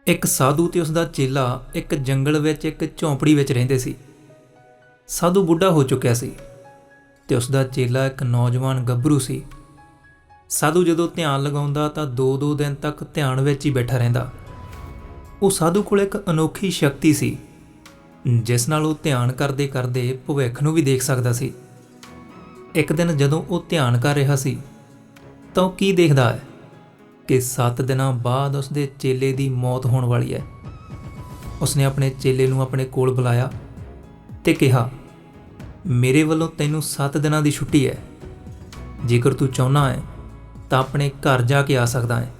ਇੱਕ ਸਾਧੂ ਤੇ ਉਸਦਾ ਚੇਲਾ ਇੱਕ ਜੰਗਲ ਵਿੱਚ ਇੱਕ ਝੌਂਪੜੀ ਵਿੱਚ ਰਹਿੰਦੇ ਸੀ। ਸਾਧੂ ਬੁੱਢਾ ਹੋ ਚੁੱਕਿਆ ਸੀ ਤੇ ਉਸਦਾ ਚੇਲਾ ਇੱਕ ਨੌਜਵਾਨ ਗੱਭਰੂ ਸੀ। ਸਾਧੂ ਜਦੋਂ ਧਿਆਨ ਲਗਾਉਂਦਾ ਤਾਂ 2-2 ਦਿਨ ਤੱਕ ਧਿਆਨ ਵਿੱਚ ਹੀ ਬੈਠਾ ਰਹਿੰਦਾ। ਉਹ ਸਾਧੂ ਕੋਲ ਇੱਕ ਅਨੋਖੀ ਸ਼ਕਤੀ ਸੀ ਜਿਸ ਨਾਲ ਉਹ ਧਿਆਨ ਕਰਦੇ ਕਰਦੇ ਭਵਿੱਖ ਨੂੰ ਵੀ ਦੇਖ ਸਕਦਾ ਸੀ। ਇੱਕ ਦਿਨ ਜਦੋਂ ਉਹ ਧਿਆਨ ਕਰ ਰਿਹਾ ਸੀ ਤਾਂ ਉਹ ਕੀ ਦੇਖਦਾ ਹੈ ਕਿ 7 ਦਿਨਾਂ ਬਾਅਦ ਉਸਦੇ ਚੇਲੇ ਦੀ ਮੌਤ ਹੋਣ ਵਾਲੀ ਹੈ। ਉਸਨੇ ਆਪਣੇ ਚੇਲੇ ਨੂੰ ਆਪਣੇ ਕੋਲ ਬੁਲਾਇਆ ਤੇ ਕਿਹਾ, ਮੇਰੇ ਵੱਲੋਂ ਤੈਨੂੰ 7 ਦਿਨਾਂ ਦੀ ਛੁੱਟੀ ਹੈ। ਜੇਕਰ ਤੂੰ ਚਾਹੁੰਦਾ ਹੈ ਤਾਂ ਆਪਣੇ ਘਰ ਜਾ ਕੇ ਆ ਸਕਦਾ ਹੈ।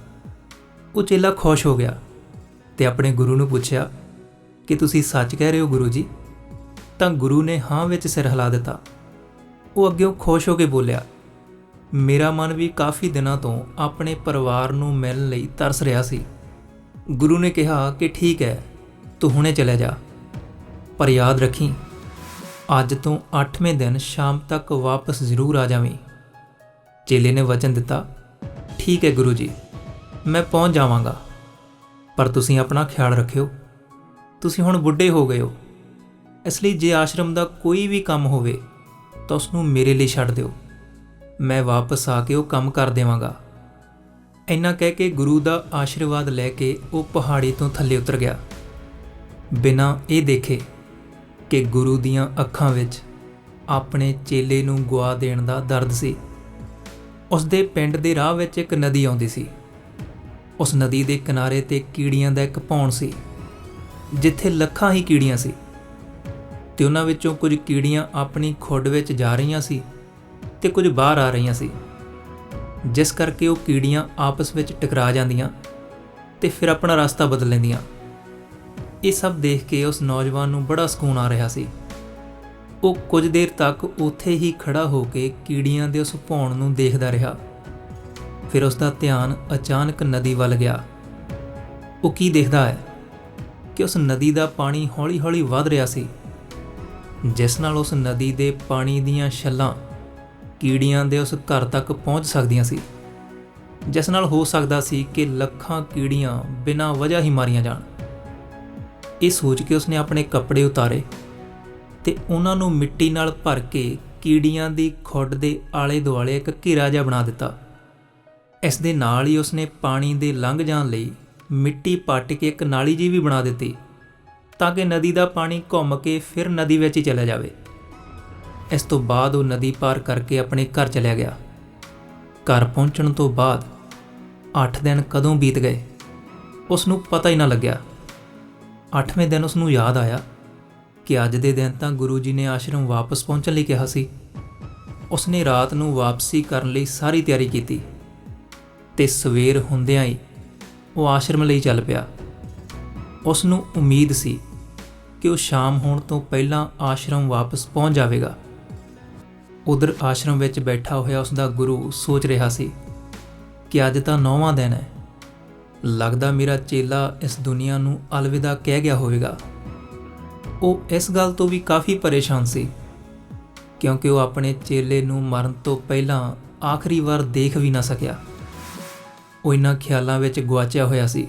ਉਹ ਚੇਲਾ ਖੁਸ਼ ਹੋ ਗਿਆ ਤੇ ਆਪਣੇ ਗੁਰੂ ਨੂੰ ਪੁੱਛਿਆ ਕਿ ਤੁਸੀਂ ਸੱਚ ਕਹਿ ਰਹੇ ਹੋ ਗੁਰੂ ਜੀ? ਤਾਂ ਗੁਰੂ ਨੇ ਹਾਂ ਵਿੱਚ ਸਿਰ ਹਿਲਾ ਦਿੱਤਾ। ਉਹ ਅੱਗਿਓਂ ਖੁਸ਼ ਹੋ ਕੇ ਬੋਲਿਆ, ਮੇਰਾ ਮਨ ਵੀ ਕਾਫੀ ਦਿਨਾਂ ਤੋਂ ਆਪਣੇ ਪਰਿਵਾਰ ਨੂੰ ਮਿਲਣ ਲਈ ਤਰਸ ਰਿਹਾ ਸੀ। ਗੁਰੂ ਨੇ ਕਿਹਾ ਕਿ ਠੀਕ ਹੈ, ਤੂੰ ਹੁਣੇ ਚਲੇ ਜਾ, ਪਰ ਯਾਦ ਰੱਖੀ ਅੱਜ ਤੋਂ 8ਵੇਂ ਦਿਨ ਸ਼ਾਮ ਤੱਕ ਵਾਪਸ ਜ਼ਰੂਰ ਆ ਜਾਵੀਂ। ਚੇਲੇ ਨੇ ਵਚਨ ਦਿੱਤਾ, ਠੀਕ ਹੈ ਗੁਰੂ ਜੀ, ਮੈਂ ਪਹੁੰਚ ਜਾਵਾਂਗਾ, ਪਰ ਤੁਸੀਂ ਆਪਣਾ ਖਿਆਲ ਰੱਖਿਓ। ਤੁਸੀਂ ਹੁਣ ਬੁੱਢੇ ਹੋ ਗਏ ਹੋ, ਇਸ ਲਈ ਜੇ ਆਸ਼ਰਮ ਦਾ ਕੋਈ ਵੀ ਕੰਮ ਹੋਵੇ ਤਾਂ ਉਸ ਨੂੰ ਮੇਰੇ ਲਈ ਛੱਡ ਦਿਓ। ਮੈਂ ਵਾਪਸ ਆ ਕੇ ਉਹ ਕੰਮ ਕਰ ਦੇਵਾਂਗਾ। ਇੰਨਾ ਕਹਿ ਕੇ ਗੁਰੂ ਦਾ ਆਸ਼ੀਰਵਾਦ ਲੈ ਕੇ ਉਹ ਪਹਾੜੀ ਤੋਂ ਥੱਲੇ ਉਤਰ ਗਿਆ, ਬਿਨਾਂ ਇਹ ਦੇਖੇ ਕਿ ਗੁਰੂ ਦੀਆਂ ਅੱਖਾਂ ਵਿੱਚ ਆਪਣੇ ਚੇਲੇ ਨੂੰ ਗੁਆ ਦੇਣ ਦਾ ਦਰਦ ਸੀ। ਉਸਦੇ ਪਿੰਡ ਦੇ ਰਾਹ ਵਿੱਚ ਇੱਕ ਨਦੀ ਆਉਂਦੀ ਸੀ। ਉਸ ਨਦੀ ਦੇ ਕਿਨਾਰੇ 'ਤੇ ਕੀੜੀਆਂ ਦਾ ਇੱਕ ਭੌਣ ਸੀ ਜਿੱਥੇ ਲੱਖਾਂ ਹੀ ਕੀੜੀਆਂ ਸੀ ਤੇ ਉਹਨਾਂ ਵਿੱਚੋਂ ਕੁਝ ਕੀੜੀਆਂ ਆਪਣੀ ਖੁੱਡ ਵਿੱਚ ਜਾ ਰਹੀਆਂ ਸੀ ਤੇ ਕੁਝ ਬਾਹਰ ਆ ਰਹੀਆਂ ਸੀ, ਜਿਸ ਕਰਕੇ ਉਹ ਕੀੜੀਆਂ ਆਪਸ ਵਿੱਚ ਟਕਰਾ ਜਾਂਦੀਆਂ ਤੇ ਫਿਰ ਆਪਣਾ ਰਸਤਾ ਬਦਲ ਲੈਂਦੀਆਂ। ਇਹ ਸਭ ਦੇਖ ਕੇ ਉਸ ਨੌਜਵਾਨ ਨੂੰ ਬੜਾ ਸਕੂਨ ਆ ਰਿਹਾ ਸੀ। ਉਹ ਕੁਝ ਦੇਰ ਤੱਕ ਉੱਥੇ ਹੀ ਖੜਾ ਹੋ ਕੇ ਕੀੜੀਆਂ ਦੇ ਉਸ ਭੌਣ ਨੂੰ ਦੇਖਦਾ ਰਿਹਾ। ਫਿਰ ਉਸ ਦਾ ਧਿਆਨ ਅਚਾਨਕ ਨਦੀ ਵੱਲ ਗਿਆ। ਉਹ ਕੀ ਦੇਖਦਾ ਹੈ ਕਿ ਉਸ ਨਦੀ ਦਾ ਪਾਣੀ ਹੌਲੀ-ਹੌਲੀ ਵਧ ਰਿਹਾ ਸੀ, ਜਿਸ ਨਾਲ ਉਸ ਨਦੀ ਦੇ ਪਾਣੀ ਦੀਆਂ ਛੱਲਾਂ ਕੀੜੀਆਂ ਦੇ ਉਸ ਘਰ ਤੱਕ ਪਹੁੰਚ ਸਕਦੀਆਂ ਸੀ, ਜਿਸ ਨਾਲ ਹੋ ਸਕਦਾ ਸੀ ਕਿ ਲੱਖਾਂ ਕੀੜੀਆਂ ਬਿਨਾਂ ਵਜ੍ਹਾ ਹੀ ਮਾਰੀਆਂ ਜਾਣ। ਇਹ ਸੋਚ ਕੇ ਉਸਨੇ ਆਪਣੇ ਕੱਪੜੇ ਉਤਾਰੇ ਤੇ ਉਹਨਾਂ ਨੂੰ ਮਿੱਟੀ ਨਾਲ ਭਰ ਕੇ ਕੀੜੀਆਂ ਦੀ ਖੁੱਡ ਦੇ ਆਲੇ-ਦੁਆਲੇ ਇੱਕ ਘੇਰਾ ਜਿਹਾ ਬਣਾ ਦਿੱਤਾ। ਇਸ ਦੇ ਨਾਲ ਹੀ ਉਸਨੇ ਪਾਣੀ ਦੇ ਲੰਘ ਜਾਣ ਲਈ ਮਿੱਟੀ ਪੱਟ ਕੇ ਇੱਕ ਨਾਲੀ ਜਿਹੀ ਵੀ ਬਣਾ ਦਿੱਤੀ ਤਾਂ ਕਿ ਨਦੀ ਦਾ ਪਾਣੀ ਘੁੰਮ ਕੇ ਫਿਰ ਨਦੀ ਵਿੱਚ ਹੀ ਚਲਾ ਜਾਵੇ। ਇਸ ਤੋਂ ਬਾਅਦ ਉਹ ਨਦੀ ਪਾਰ ਕਰਕੇ ਆਪਣੇ ਘਰ ਚਲਿਆ ਗਿਆ। ਘਰ ਪਹੁੰਚਣ ਤੋਂ ਬਾਅਦ 8 ਦਿਨ ਕਦੋਂ ਬੀਤ ਗਏ ਉਸ ਨੂੰ ਪਤਾ ਹੀ ਨਾ ਲੱਗਿਆ। 8ਵੇਂ ਦਿਨ ਉਸ ਨੂੰ ਯਾਦ ਆਇਆ ਕਿ ਅੱਜ ਦੇ ਦਿਨ ਤਾਂ ਗੁਰੂ ਜੀ ਨੇ ਆਸ਼ਰਮ ਵਾਪਸ ਪਹੁੰਚਣ ਲਈ ਕਿਹਾ ਸੀ। ਉਸਨੇ ਰਾਤ ਨੂੰ ਵਾਪਸੀ ਕਰਨ ਲਈ ਸਾਰੀ ਤਿਆਰੀ ਕੀਤੀ ਤੇ ਸਵੇਰ ਹੁੰਦਿਆਂ ਹੀ ਉਹ ਆਸ਼ਰਮ ਲਈ ਚੱਲ ਪਿਆ। ਉਸ ਨੂੰ ਉਮੀਦ ਸੀ ਕਿ ਉਹ ਸ਼ਾਮ ਹੋਣ ਤੋਂ ਪਹਿਲਾਂ ਆਸ਼ਰਮ ਵਾਪਸ ਪਹੁੰਚ ਜਾਵੇਗਾ। ਉਧਰ ਆਸ਼ਰਮ ਵਿੱਚ ਬੈਠਾ ਹੋਇਆ ਉਸਦਾ ਗੁਰੂ ਸੋਚ ਰਿਹਾ ਸੀ ਕਿ ਅੱਜ ਤਾਂ 9ਵਾਂ ਦਿਨ ਹੈ, ਲੱਗਦਾ ਮੇਰਾ ਚੇਲਾ ਇਸ ਦੁਨੀਆ ਨੂੰ ਅਲਵਿਦਾ ਕਹਿ ਗਿਆ ਹੋਵੇਗਾ। ਉਹ ਇਸ ਗੱਲ ਤੋਂ ਵੀ ਕਾਫੀ ਪਰੇਸ਼ਾਨ ਸੀ ਕਿਉਂਕਿ ਉਹ ਆਪਣੇ ਚੇਲੇ ਨੂੰ ਮਰਨ ਤੋਂ ਪਹਿਲਾਂ ਆਖਰੀ ਵਾਰ ਦੇਖ ਵੀ ਨਾ ਸਕਿਆ। ਉਹ ਇਹਨਾਂ ਖਿਆਲਾਂ ਵਿੱਚ ਗੁਆਚਿਆ ਹੋਇਆ ਸੀ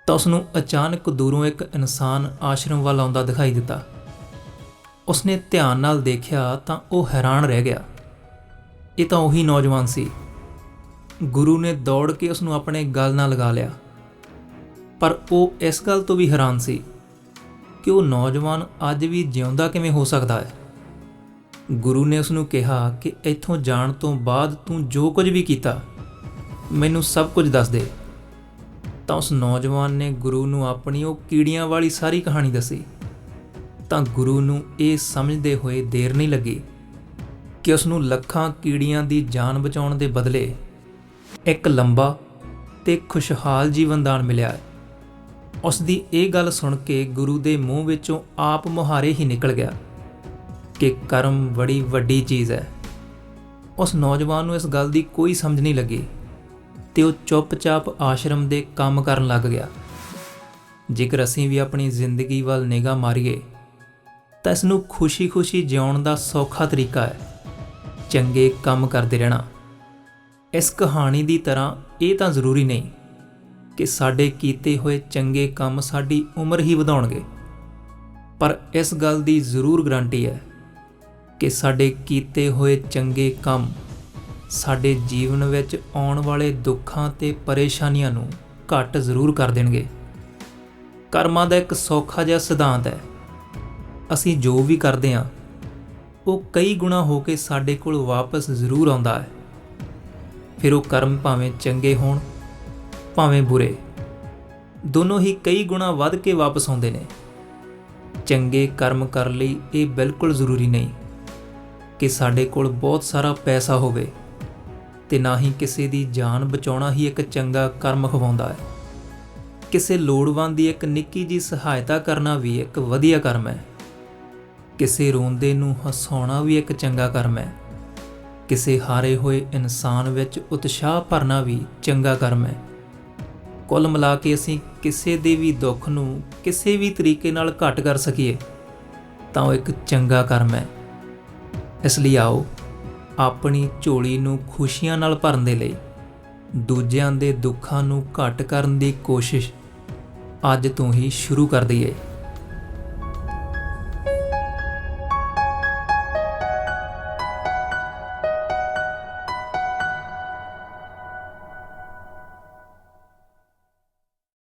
ਤਾਂ ਉਸ ਨੂੰ ਅਚਾਨਕ ਦੂਰੋਂ ਇੱਕ ਇਨਸਾਨ ਆਸ਼ਰਮ ਵੱਲ ਆਉਂਦਾ ਦਿਖਾਈ ਦਿੱਤਾ। ਉਸਨੇ ਧਿਆਨ ਨਾਲ ਦੇਖਿਆ ਤਾਂ ਉਹ ਹੈਰਾਨ ਰਹਿ ਗਿਆ। ਇਹ ਤਾਂ ਉਹੀ ਨੌਜਵਾਨ ਸੀ। ਗੁਰੂ ਨੇ ਦੌੜ ਕੇ ਉਸ ਨੂੰ ਆਪਣੇ ਗਲ ਨਾਲ ਲਗਾ ਲਿਆ, ਪਰ ਉਹ ਇਸ ਗੱਲ ਤੋਂ ਵੀ ਹੈਰਾਨ ਸੀ ਕਿ ਉਹ ਨੌਜਵਾਨ ਅੱਜ ਵੀ ਜਿਉਂਦਾ ਕਿਵੇਂ ਹੋ ਸਕਦਾ ਹੈ। ਗੁਰੂ ਨੇ ਉਸ ਨੂੰ ਕਿਹਾ ਕਿ ਇੱਥੋਂ ਜਾਣ ਤੋਂ ਬਾਅਦ ਤੂੰ ਜੋ ਕੁਝ ਵੀ ਕੀਤਾ ਮੈਨੂੰ ਸਭ ਕੁਝ ਦੱਸ ਦੇ। ਤਾਂ ਉਸ ਨੌਜਵਾਨ ਨੇ ਗੁਰੂ ਨੂੰ ਆਪਣੀ ਉਹ ਕੀੜੀਆਂ ਵਾਲੀ ਸਾਰੀ ਕਹਾਣੀ ਦੱਸੀ। ਤਾਂ ਗੁਰੂ ਨੂੰ ਇਹ ਸਮਝਦੇ ਹੋਏ ਦੇਰ ਨਹੀਂ ਲੱਗੀ ਕਿ ਉਸ ਨੂੰ ਲੱਖਾਂ ਕੀੜੀਆਂ ਦੀ ਜਾਨ ਬਚਾਉਣ ਦੇ ਬਦਲੇ ਇੱਕ ਲੰਬਾ ਤੇ ਖੁਸ਼ਹਾਲ ਜੀਵਨ ਦਾਨ ਮਿਲਿਆ ਹੈ। ਉਸ ਦੀ ਇਹ ਗੱਲ ਸੁਣ ਕੇ ਗੁਰੂ ਦੇ ਮੂੰਹ ਵਿੱਚੋਂ ਆਪ ਮੁਹਾਰੇ ਹੀ ਨਿਕਲ ਗਿਆ ਕਿ ਕਰਮ ਬੜੀ ਵੱਡੀ ਚੀਜ਼ ਹੈ। ਉਸ ਨੌਜਵਾਨ ਨੂੰ ਇਸ ਗੱਲ ਦੀ ਕੋਈ ਸਮਝ ਨਹੀਂ ਲੱਗੀ ਤੇ ਉਹ ਚੁੱਪਚਾਪ ਆਸ਼ਰਮ ਦੇ ਕੰਮ ਕਰਨ ਲੱਗ ਗਿਆ। ਜੇਕਰ ਅਸੀਂ ਵੀ ਆਪਣੀ ਜ਼ਿੰਦਗੀ ਵੱਲ ਨਿਗਾਹ ਮਾਰੀਏ ਤਾਂ ਇਸ ਨੂੰ ਖੁਸ਼ੀ-ਖੁਸ਼ੀ ਜਿਉਣ ਦਾ ਸੌਖਾ ਤਰੀਕਾ ਹੈ ਚੰਗੇ ਕੰਮ ਕਰਦੇ ਰਹਿਣਾ। ਇਸ ਕਹਾਣੀ ਦੀ ਤਰ੍ਹਾਂ ਇਹ ਤਾਂ ਜ਼ਰੂਰੀ ਨਹੀਂ ਕਿ ਸਾਡੇ ਕੀਤੇ ਹੋਏ ਚੰਗੇ ਕੰਮ ਸਾਡੀ ਉਮਰ ਹੀ ਵਧਾਉਣਗੇ, ਪਰ ਇਸ ਗੱਲ ਦੀ ਜ਼ਰੂਰ ਗਰੰਟੀ ਹੈ ਕਿ ਸਾਡੇ ਕੀਤੇ ਹੋਏ ਚੰਗੇ ਕੰਮ ਸਾਡੇ ਜੀਵਨ ਵਿੱਚ ਆਉਣ ਵਾਲੇ ਦੁੱਖਾਂ ਤੇ ਪਰੇਸ਼ਾਨੀਆਂ ਨੂੰ ਘੱਟ ਜ਼ਰੂਰ ਕਰ ਦੇਣਗੇ। ਕਰਮਾਂ ਦਾ ਇੱਕ ਸੌਖਾ ਜਿਹਾ ਸਿਧਾਂਤ ਹੈ, ਅਸੀਂ ਜੋ ਵੀ ਕਰਦੇ ਹਾਂ ਉਹ ਕਈ ਗੁਣਾ ਹੋ ਕੇ ਸਾਡੇ ਕੋਲ ਵਾਪਸ ਜ਼ਰੂਰ ਆਉਂਦਾ ਹੈ। ਫਿਰ ਉਹ ਕਰਮ ਭਾਵੇਂ ਚੰਗੇ ਹੋਣ ਭਾਵੇਂ ਬੁਰੇ, ਦੋਨੋਂ ਹੀ ਕਈ ਗੁਣਾ ਵੱਧ ਕੇ ਵਾਪਸ ਆਉਂਦੇ ਨੇ। ਚੰਗੇ ਕਰਮ ਕਰਨ ਲਈ ਇਹ ਬਿਲਕੁਲ ਜ਼ਰੂਰੀ ਨਹੀਂ ਕਿ ਸਾਡੇ ਕੋਲ ਬਹੁਤ ਸਾਰਾ ਪੈਸਾ ਹੋਵੇ, ਤੇ ਨਾ ਹੀ ਕਿਸੇ ਦੀ ਜਾਨ ਬਚਾਉਣਾ ਹੀ ਇੱਕ ਚੰਗਾ ਕਰਮ ਖਵਾਉਂਦਾ ਹੈ। ਕਿਸੇ ਲੋੜਵੰਦ ਦੀ ਇੱਕ ਨਿੱਕੀ ਜਿਹੀ ਸਹਾਇਤਾ ਕਰਨਾ ਵੀ ਇੱਕ ਵਧੀਆ ਕਰਮ ਹੈ। ਕਿਸੇ ਰੋਂਦੇ ਨੂੰ ਹਸਾਉਣਾ ਵੀ ਇੱਕ ਚੰਗਾ ਕਰਮ ਹੈ। ਕਿਸੇ ਹਾਰੇ ਹੋਏ ਇਨਸਾਨ ਵਿੱਚ ਉਤਸ਼ਾਹ ਭਰਨਾ ਵੀ ਚੰਗਾ ਕਰਮ ਹੈ। ਕੁੱਲ ਮਿਲਾ ਕੇ ਅਸੀਂ ਕਿਸੇ ਦੇ ਵੀ ਦੁੱਖ ਨੂੰ ਕਿਸੇ ਵੀ ਤਰੀਕੇ ਨਾਲ ਘੱਟ ਕਰ ਸਕੀਏ ਤਾਂ ਉਹ ਇੱਕ ਚੰਗਾ ਕਰਮ ਹੈ। ਇਸ ਲਈ ਆਓ ਆਪਣੀ ਝੋਲੀ ਨੂੰ ਖੁਸ਼ੀਆਂ ਨਾਲ ਭਰਨ ਦੇ ਲਈ ਦੂਜਿਆਂ ਦੇ ਦੁੱਖਾਂ ਨੂੰ ਘੱਟ ਕਰਨ ਦੀ ਕੋਸ਼ਿਸ਼ ਅੱਜ ਤੋਂ ਹੀ ਸ਼ੁਰੂ ਕਰ ਦਈਏ।